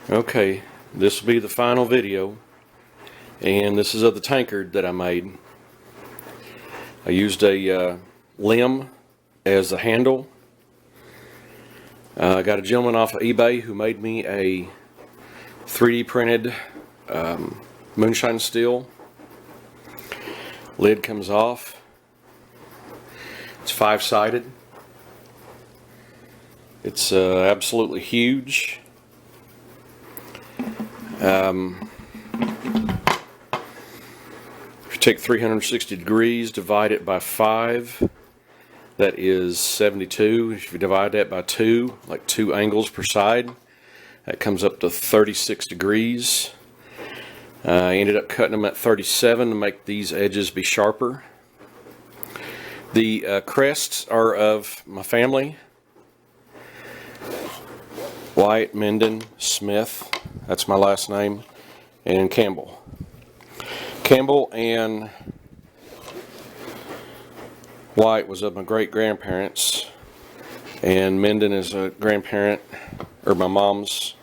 Okay, this will be the final video, and this is of the Tankard that I made. I used a limb as the handle. I got a gentleman off of eBay who made me a 3D printed moonshine steel. Lid comes off. It's 5-sided. It's absolutely huge. If you take 360 degrees, divide it by 5, that is 72. If you divide that by 2, like 2 angles per side, that comes up to 36 degrees. I ended up cutting them at 37 to make these edges be sharper. The crests are of my family. White, Minden, Smith, that's my last name, and Campbell. Campbell and White was of my great-grandparents, and Minden is a grandparent, or my mom's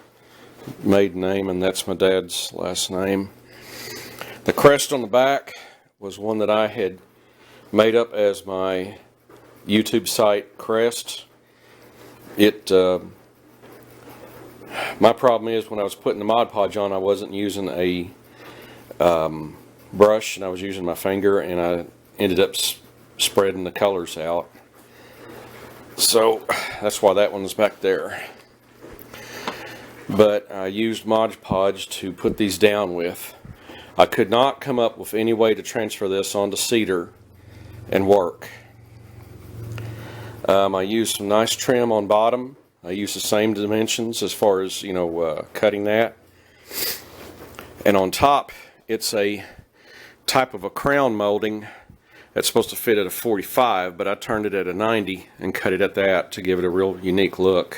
maiden name, and that's my dad's last name. The crest on the back was one that I had made up as my YouTube site crest. My problem is when I was putting the Mod Podge on, I wasn't using a brush, and I was using my finger, and I ended up spreading the colors out. So that's why that one's back there. But I used Mod Podge to put these down with. I could not come up with any way to transfer this onto cedar and work. I used some nice trim on bottom. I used the same dimensions as far as, cutting that. And on top, it's a type of a crown molding that's supposed to fit at a 45, but I turned it at a 90 and cut it at that to give it a real unique look.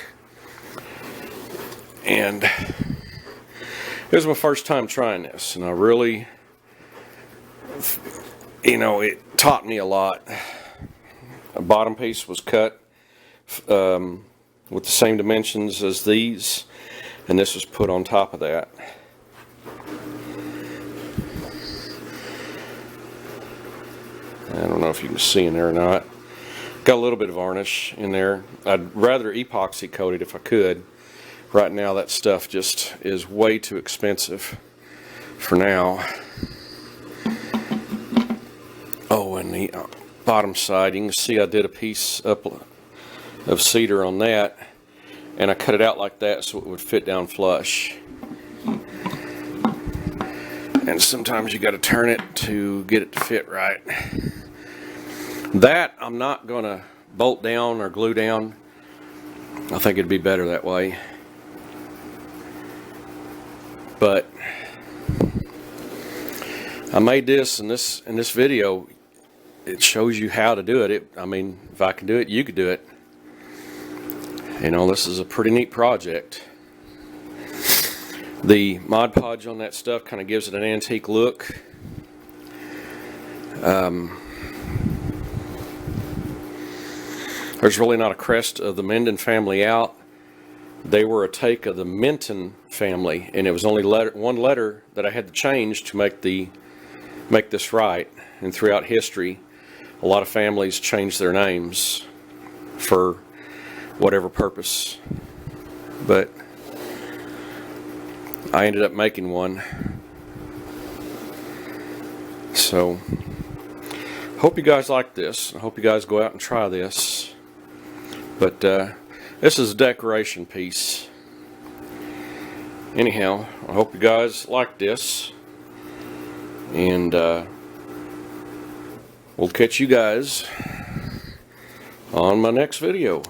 And it was my first time trying this, and I really, it taught me a lot. A bottom piece was cut with the same dimensions as these, and this was put on top of that. I don't know if you can see in there or not. Got a little bit of varnish in there. I'd rather epoxy coat it if I could. Right now that stuff just is way too expensive for now. Oh, and the bottom side, you can see I did a piece up of cedar on that, and I cut it out like that so it would fit down flush. And sometimes you got to turn it to get it to fit right. That I'm not going to bolt down or glue down. I think it'd be better that way. But I made this in this video. It shows you how to do it. I mean, if I can do it, you could do it. This is a pretty neat project. The Mod Podge on that stuff kind of gives it an antique look. There's really not a crest of the Minden family out. They were a take of the Minton family, and it was only one letter that I had to change to make this right. And throughout history, a lot of families changed their names for whatever purpose. But I ended up making one. So, hope you guys like this. I hope you guys go out and try this. But this is a decoration piece. Anyhow, I hope you guys like this. And we'll catch you guys on my next video.